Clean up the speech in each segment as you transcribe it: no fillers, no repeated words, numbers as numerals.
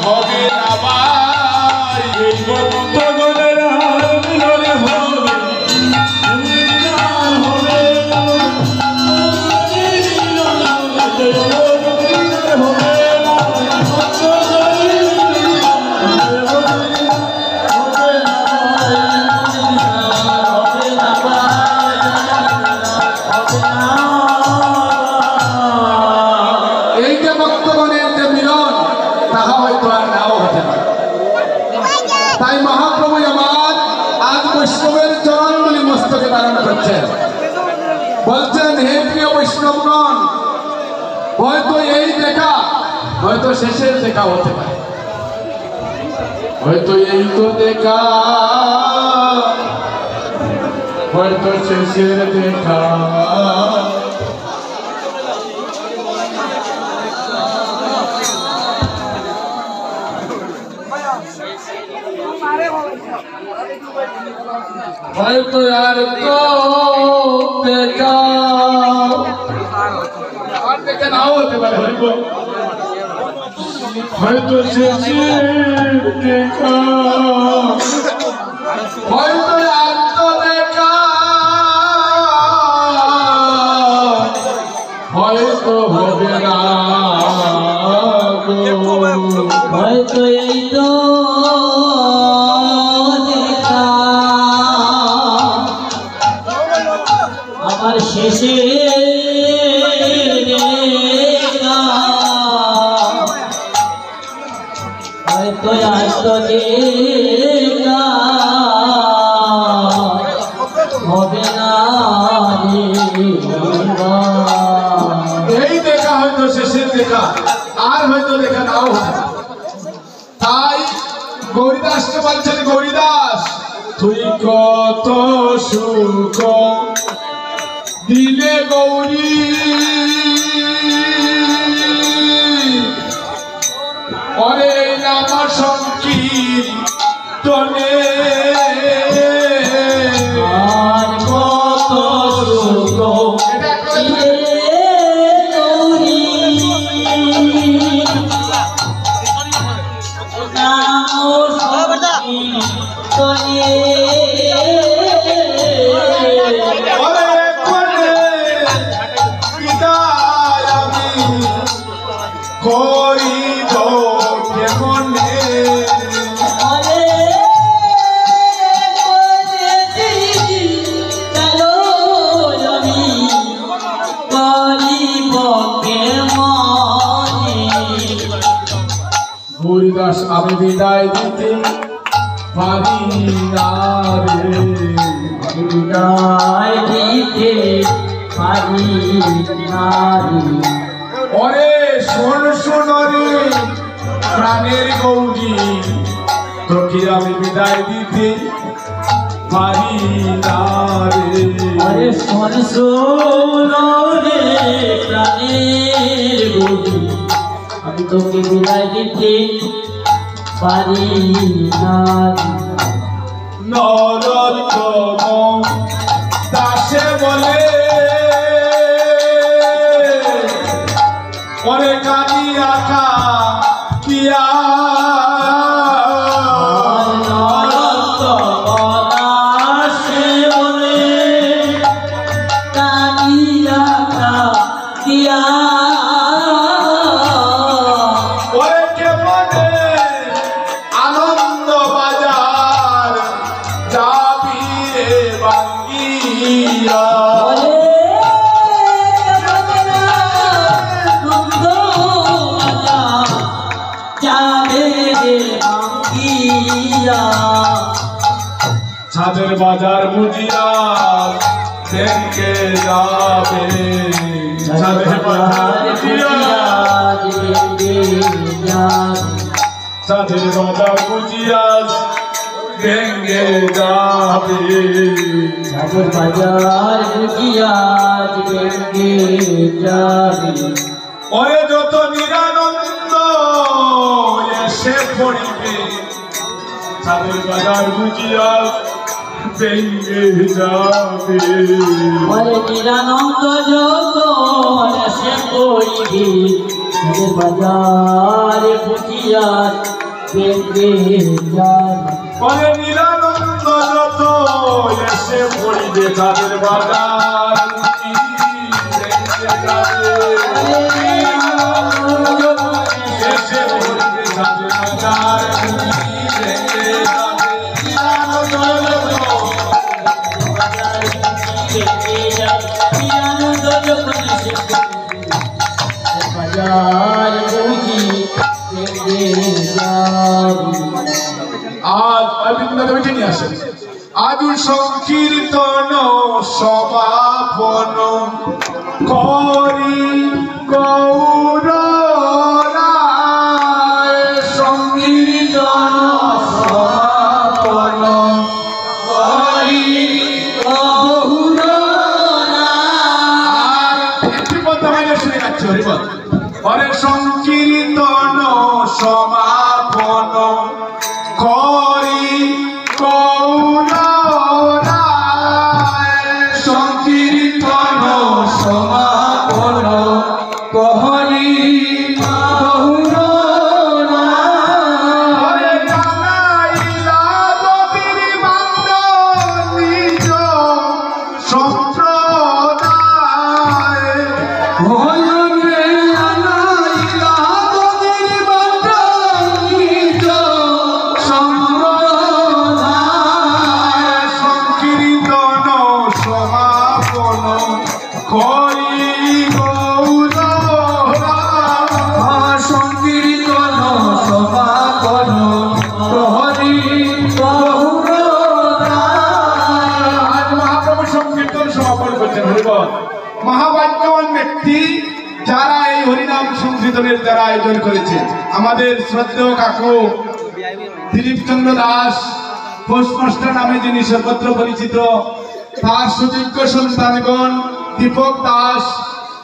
হবে না ভাই এই ভক্তগণের আর মিলন হবে তাই মহাপ্রভু আমার আজ বৈষ্ণবের চরণগুলি মস্তকে ধারণ করছেন বলছেন হে প্রিয় বৈষ্ণবগণ হয়তো এই দেখা হয়তো শেষের দেখা হতে পারে হয়তো এই তো দেখা হয়তো শেষের দেখা হয়তো আর তো দেখা আর দেখা নাও হতে পারে হয়তো শেষের দেখা হয়তো আর তো দেখা হয়তো হবে না হয়তো এই তো আমার শেষে হয়তো আসতো দেখা হবে না এই দেখা হয়তো শেষের দেখা আর হয়তো দেখা নাও তাই গৌরীদাসকে বলছেন গৌরীদাস তুই কত সুখ দিলে গৌরী অরে নামা সংকীর্তনে আর কত সুখ করিব কেমনে হরিদাস আমি বিদায় দিতে পারি না রে বিদায় দিতে পারি না ওরে শোন শোন রে প্রাণের গৌরী তোকে আমি বিদায় দিতে পারি না রে আরে শোন শোন রে প্রাণের গৌরী আমি তোকে বিদায় দিতে পারি না নরোত্তম দাসে বলে ওরে কানি আকা কিয়া আনন্দ বাজার যাবি রে বাঙ্গিয়া ছাদের বাজার বুঝিয়া দেখে যাবে ছাদের বাজার বুঝিয়া ছাদের বাজার বুঝিয়া গেঙ্গে যাবে ছাদের বাজার বুঝিয়া গেঙ্গে যাবে ওরে যত নিরানন্দ এসে পড়িবে ছাদের বাজার বুঝিয়া গেঙ্গে যাবে ওরে নিরানন্দ যত এসে পড়িবে ছাদের বাজার বুঝিয়া বুঝিয়ার বেগে যাবি পরে নীলানন্দ যত এসে পড়িবে চাঁদের বাজার এসে পড়িবে চাঁদের বাজার বাজার বুঝি বেগে যাবি আজ অরবিন্দ বেটে নিয়ে আসেন আজু সংকীর্তন সমাপন করি গৌর রায় সংকীর্তন সমাপন করি গৌর রায় একটি পদ্মা মাইনে শুনে যাচ্ছে হরিবল পরে সংকীর্তন সমাপন করি গৌর রায় সংকীর্তন সমাপন করি গৌর রায় জানাইলা গভীর বান্দ নিজ সম্প্রদায় ভয়নে আনাইলা গভীর বান্দ নিজ সম্প্রদায় সংকীর্তন সমাপন করি গৌর রায় সংকীর্তন সমাপন করি গৌর রায় আজ মহাপ্রভু সংকীর্তন সমাপন করছেন হরিবল মহাভাগ্যবান ব্যক্তি যারা এই হরিনাম সংকীর্তনের দ্বারা আয়োজন করেছে আমাদের শ্রদ্ধেয় কাকু দিলীপ চন্দ্র দাস পোস্টমাস্টার নামে যিনি সর্বত্র পরিচিত তার সুযোগ্য সন্তানগণ দীপক দাস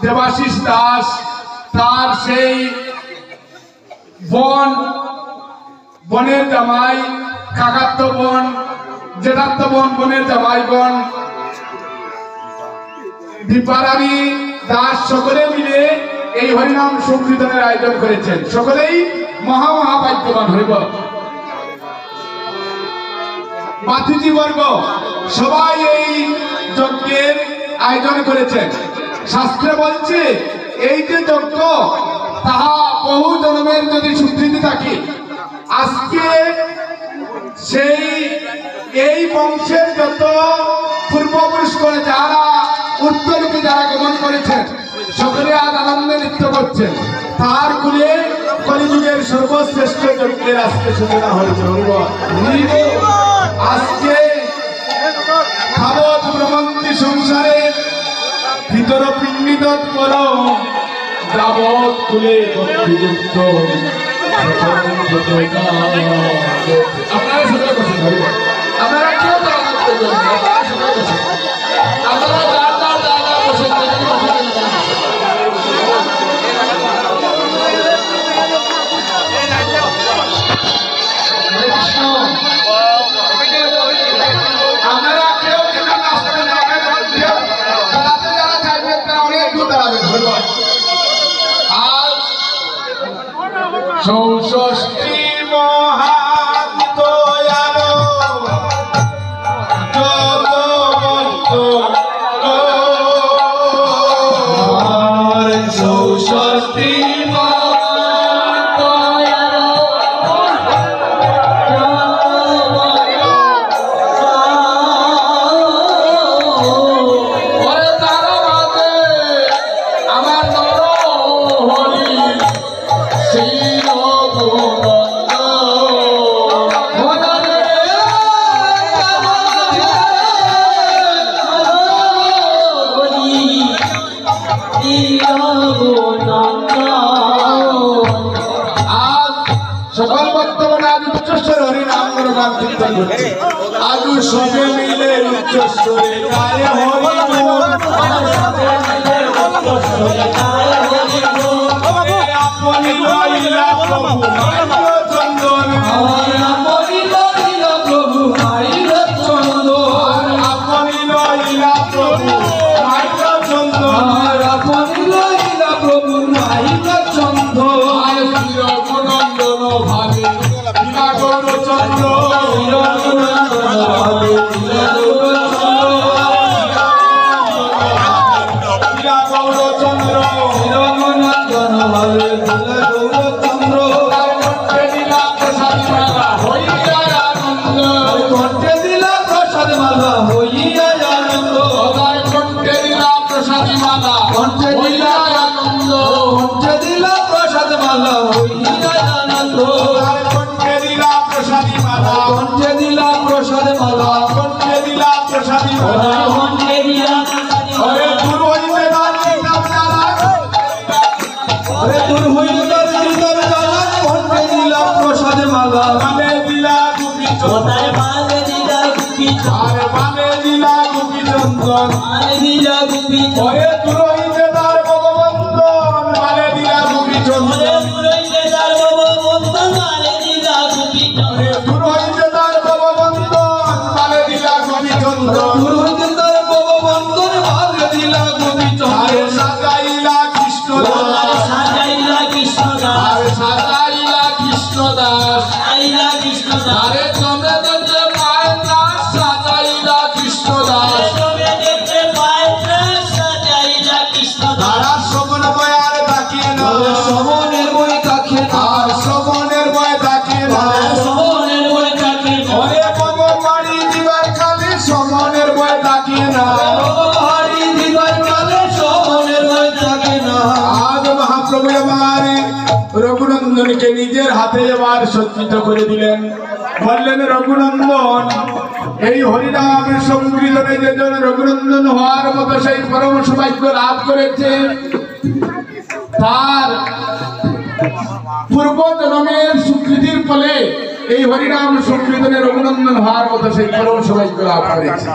দেবাশিস দাস তার সেই বনের জামাই কাকাত্ম বোন জেঠাত্ম বোনের জামাইগণ দীপারানী দাস সকলে মিলে এই হরিনাম সংকীর্তনের আয়োজন করেছেন সকলেই মহাভাগ্যবান হইব বাতিজি বর্গ সবাই এই যজ্ঞের আয়োজন করেছেন শাস্ত্রে বলছে এই যে যজ্ঞ তাহা বহু জন্মের যদি স্বীকৃতি থাকে আজকে সেই এই বংশের যত পূর্বপুরুষ করে যারা উত্তরকে যারা গমন করেছেন সকলে আজ আনন্দে নৃত্য করছেন তার কুলে কলিযুগের সর্বশ্রেষ্ঠ যজ্ঞের আজকে সূচনা হয়েছে আজকে ভাবত ভ্রমন্তি সংসারে ভিতর পিণ্ডিত পর যাবৎ কুলে ভক্তিযুক্ত আপনারা সকলে বসেন আপনারা কেউ তারা আপনারা যার যার জায়গা বসেন আপনারা কেউ কিন্তু নাচতে যাবেন দাঁড়াতে যারা চাইবেন তারা অনেক দূর দাঁড়াবেন ধন্যবাদ আজ চৌষষ্ঠী মহান্ত চৌষষ্ঠী সকল বর্তমানে আজ উচ্চস্বরে হরিনাম গান কীর্তন করছে আজ সবে মিলে উচ্চস্বরে গায়ে হরিনাম আপনি লইলা প্রভু চন্দন আপনি লইলা প্রভু চন্দন আপনি লইলা প্রভু চন্দন আপনি লইলা প্রভু চন্দন লীলা গৌরচন্দ্র রঘুনন্দনকে নিজের হাতে এবার সজ্জিত করে দিলেন। বললেন, রঘুনন্দন, এই হরিনাম সংকীর্তনে যেজন রঘুনন্দন হওয়ার মতো সেই পরম সৌভাগ্য লাভ করেছে, তার পূর্ব জন্মের স্বীকৃতির ফলে এই হরিনাম সংকীর্তনে রঘুনন্দন হওয়ার মতো সেই পরম সৌভাগ্য লাভ করেছে।